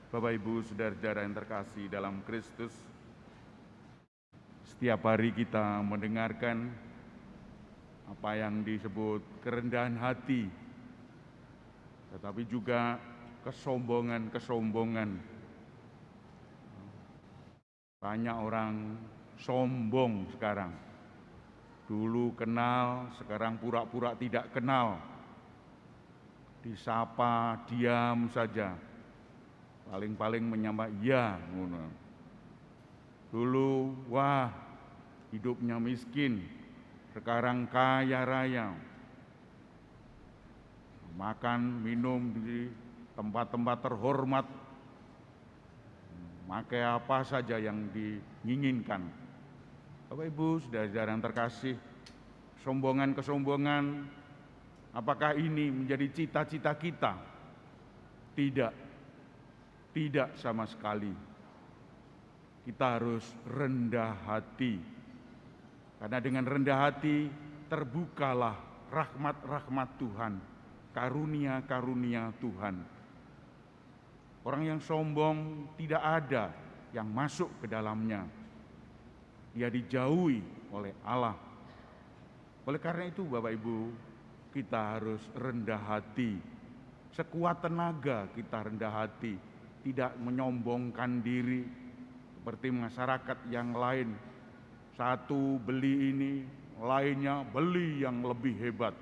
Bapak Ibu saudara-saudara yang terkasih dalam Kristus, setiap hari kita mendengarkan apa yang disebut kerendahan hati, tetapi juga kesombongan. Banyak orang sombong sekarang. Dulu kenal, sekarang pura-pura tidak kenal. Disapa, diam saja. Paling-paling menyapa ya. Dulu, wah, hidupnya miskin. Sekarang kaya raya. Makan, minum di tempat-tempat terhormat. Pakai apa saja yang diinginkan. Bapak Ibu, saudara-saudara yang terkasih, kesombongan, apakah ini menjadi cita-cita kita? Tidak sama sekali. Kita harus rendah hati. Karena dengan rendah hati terbukalah rahmat-rahmat Tuhan, karunia-karunia Tuhan. Orang yang sombong tidak ada yang masuk ke dalamnya. Dia dijauhi oleh Allah. Oleh karena itu Bapak Ibu, kita harus rendah hati. Sekuat tenaga kita rendah hati, tidak menyombongkan diri seperti masyarakat yang lain. Satu beli ini, lainnya beli yang lebih hebat.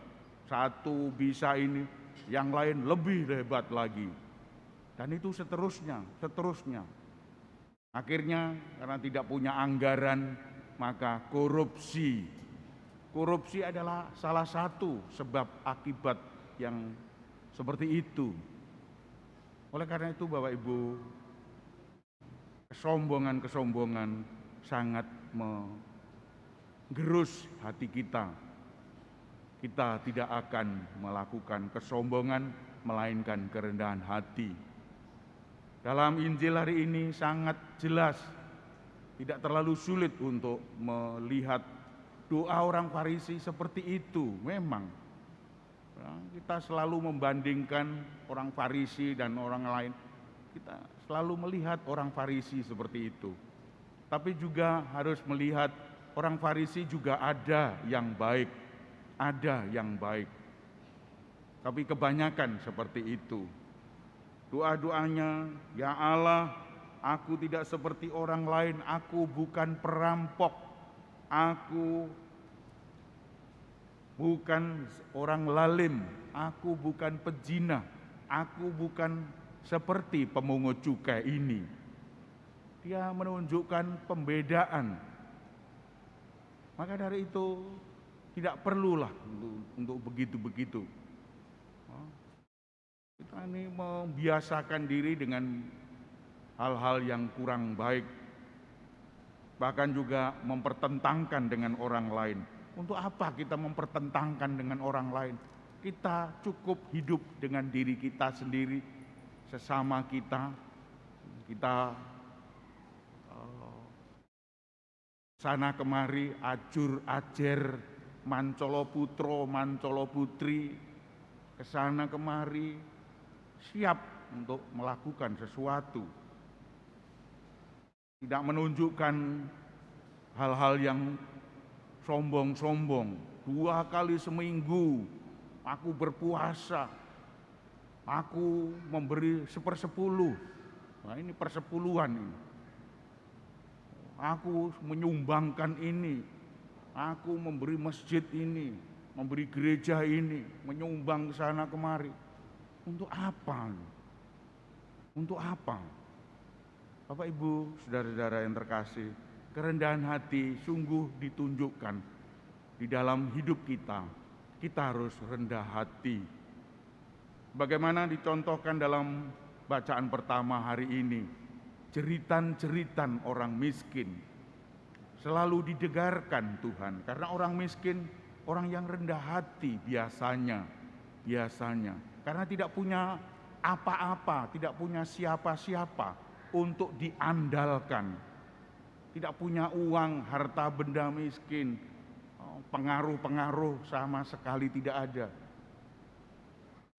Satu bisa ini, yang lain lebih hebat lagi. Dan itu seterusnya. Akhirnya karena tidak punya anggaran, maka korupsi. Korupsi adalah salah satu sebab akibat yang seperti itu. Oleh karena itu Bapak Ibu, kesombongan sangat menggerus hati kita. Kita tidak akan melakukan kesombongan, melainkan kerendahan hati. Dalam Injil hari ini sangat jelas, tidak terlalu sulit untuk melihat doa orang Farisi seperti itu. Memang kita selalu membandingkan orang Farisi dan orang lain. Kita selalu melihat orang Farisi seperti itu. Tapi juga harus melihat orang Farisi juga ada yang baik. Tapi kebanyakan seperti itu. Doa-doanya, ya Allah, aku tidak seperti orang lain, aku bukan perampok, aku bukan orang lalim, aku bukan pezina, aku bukan seperti pemungut cukai ini. Dia menunjukkan pembedaan. Maka dari itu tidak perlulah untuk begitu-begitu. Kita ini membiasakan diri dengan hal-hal yang kurang baik, bahkan juga mempertentangkan dengan orang lain. Untuk apa kita mempertentangkan dengan orang lain? Kita cukup hidup dengan diri kita sendiri, sesama kita. Kita sana kemari, ajur ajer, mancolo putro, mancolo putri, kesana kemari, siap untuk melakukan sesuatu. Tidak menunjukkan hal-hal yang sombong. 2 kali seminggu aku berpuasa, aku memberi 1/10. Nah, ini persepuluhan ini. Aku menyumbangkan ini, aku memberi masjid ini, memberi gereja ini, menyumbang ke sana kemari. Untuk apa? Bapak Ibu, saudara-saudara yang terkasih, kerendahan hati sungguh ditunjukkan di dalam hidup kita. Kita harus rendah hati. Bagaimana dicontohkan dalam bacaan pertama hari ini, jeritan-jeritan orang miskin selalu didengarkan Tuhan, karena orang miskin orang yang rendah hati biasanya, karena tidak punya apa-apa, tidak punya siapa-siapa untuk diandalkan, tidak punya uang, harta benda miskin, pengaruh-pengaruh sama sekali tidak ada.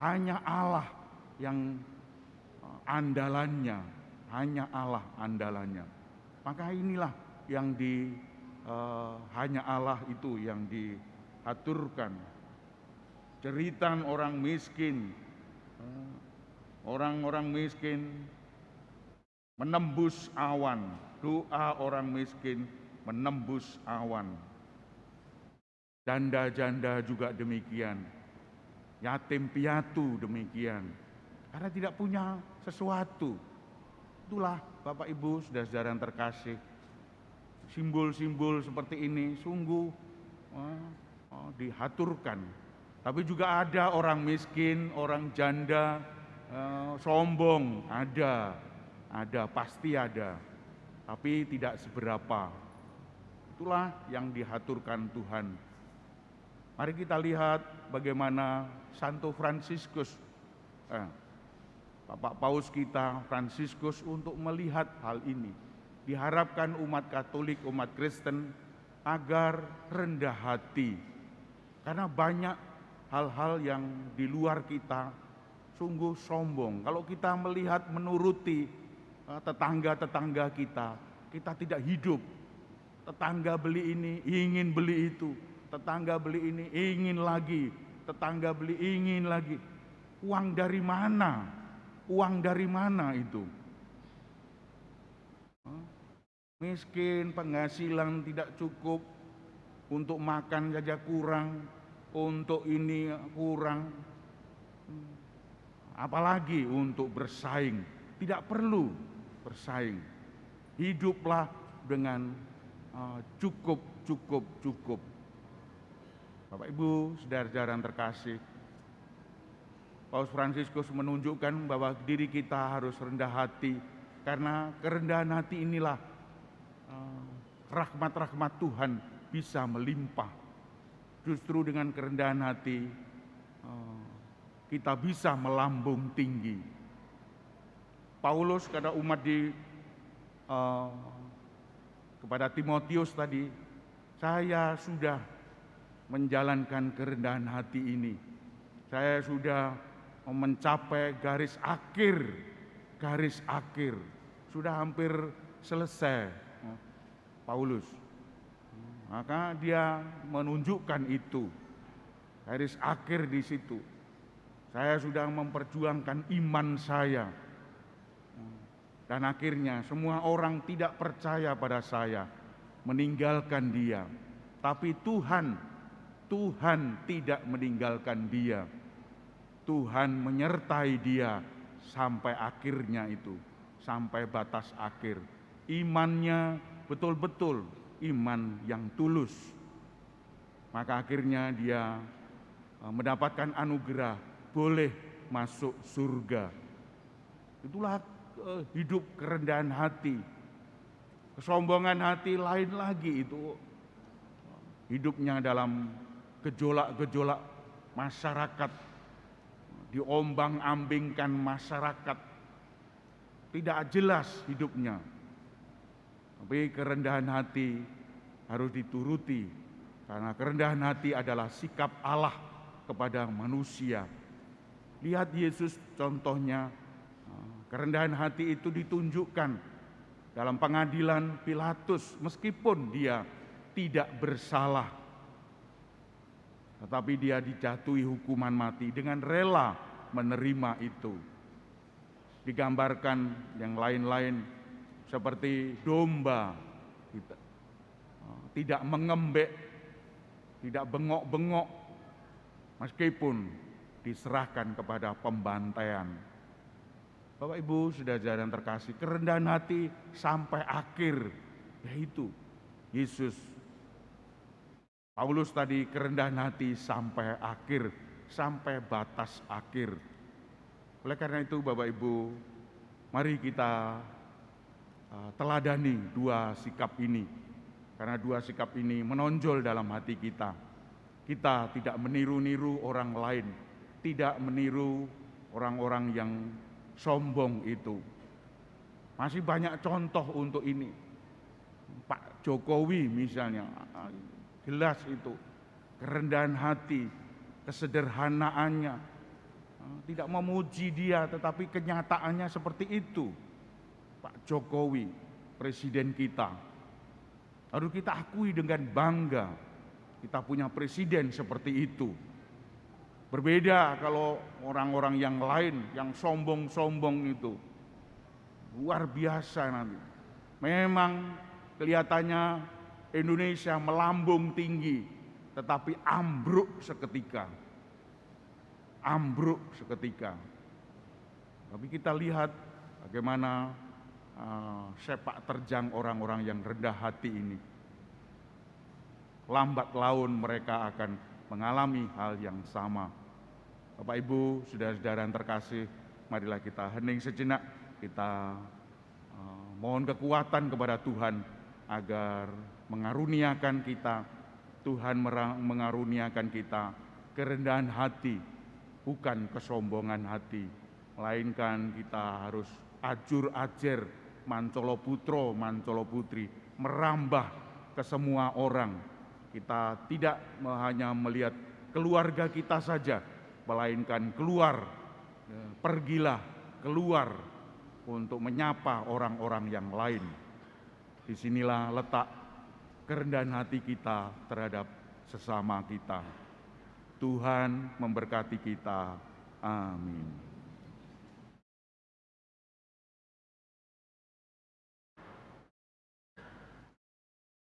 Hanya Allah yang andalannya, hanya Allah andalannya. Maka inilah yang hanya Allah itu yang diaturkan. Cerita orang miskin, orang-orang miskin menembus awan, doa orang miskin menembus awan. Janda-janda juga demikian, yatim piatu demikian, karena tidak punya sesuatu. Itulah Bapak Ibu, saudara-saudara yang terkasih, simbol-simbol seperti ini sungguh dihaturkan. Tapi juga ada orang miskin, orang janda, sombong, ada, pasti ada, tapi tidak seberapa. Itulah yang dihaturkan Tuhan. Mari kita lihat bagaimana Santo Fransiskus, Bapak Paus kita Fransiskus untuk melihat hal ini. Diharapkan umat Katolik, umat Kristen agar rendah hati. Karena banyak hal-hal yang di luar kita sungguh sombong. Kalau kita melihat menuruti tetangga-tetangga kita tidak hidup. Tetangga beli ini, ingin beli itu. Tetangga beli ini, ingin lagi. Tetangga beli, ingin lagi. Uang dari mana? Uang dari mana itu? Miskin, penghasilan tidak cukup, untuk makan saja kurang, untuk ini kurang, apalagi untuk bersaing. Tidak perlu bersaing. Hiduplah dengan cukup. Bapak Ibu, saudara-saudara yang terkasih, Paus Fransiskus menunjukkan bahwa diri kita harus rendah hati, karena kerendahan hati inilah rahmat-rahmat Tuhan bisa melimpah. Justru dengan kerendahan hati kita bisa melambung tinggi. Paulus kata umat kepada Timotius tadi, saya sudah menjalankan kerendahan hati ini. Saya sudah mencapai garis akhir. Sudah hampir selesai, Paulus. Maka dia menunjukkan itu, garis akhir di situ. Saya sudah memperjuangkan iman saya. Dan akhirnya semua orang tidak percaya pada saya, meninggalkan dia. Tapi Tuhan tidak meninggalkan dia. Tuhan menyertai dia sampai akhirnya itu, sampai batas akhir. Imannya betul-betul iman yang tulus. Maka akhirnya dia mendapatkan anugerah, boleh masuk surga. Itulah hidup kerendahan hati. Kesombongan hati lain lagi, itu hidupnya dalam gejolak-gejolak masyarakat, diombang-ambingkan masyarakat, tidak jelas hidupnya. Tapi kerendahan hati harus dituruti, karena kerendahan hati adalah sikap Allah kepada manusia. Lihat Yesus contohnya, kerendahan hati itu ditunjukkan dalam pengadilan Pilatus, meskipun dia tidak bersalah, tetapi dia dijatuhi hukuman mati dengan rela menerima itu. Digambarkan yang lain-lain seperti domba, tidak mengembek, tidak bengok-bengok, meskipun diserahkan kepada pembantaian. Bapak Ibu, saudara-saudara yang terkasih, kerendahan hati sampai akhir, yaitu Yesus. Paulus tadi kerendahan hati sampai akhir, sampai batas akhir. Oleh karena itu Bapak Ibu, mari kita teladani dua sikap ini. Karena dua sikap ini menonjol dalam hati kita. Kita tidak meniru-niru orang lain, tidak meniru orang-orang yang sombong itu. Masih banyak contoh untuk ini. Pak Jokowi misalnya, jelas itu kerendahan hati, kesederhanaannya, tidak memuji dia, tetapi kenyataannya seperti itu. Pak Jokowi, presiden kita, harus kita akui dengan bangga, kita punya presiden seperti itu. Berbeda kalau orang-orang yang lain yang sombong-sombong itu, luar biasa nanti. Memang kelihatannya Indonesia melambung tinggi, tetapi ambruk seketika. Ambruk seketika. Tapi kita lihat bagaimana sepak terjang orang-orang yang rendah hati ini. Lambat laun mereka akan mengalami hal yang sama. Bapak Ibu, saudara-saudara yang terkasih, marilah kita hening sejenak, kita mohon kekuatan kepada Tuhan agar mengaruniakan kita, Tuhan mengaruniakan kita kerendahan hati, bukan kesombongan hati, melainkan kita harus ajur-ajer, mancolo putro, mancolo putri, merambah ke semua orang. Kita tidak hanya melihat keluarga kita saja, melainkan pergilah keluar untuk menyapa orang-orang yang lain. Disinilah letak kerendahan hati kita terhadap sesama kita. Tuhan memberkati kita. Amin.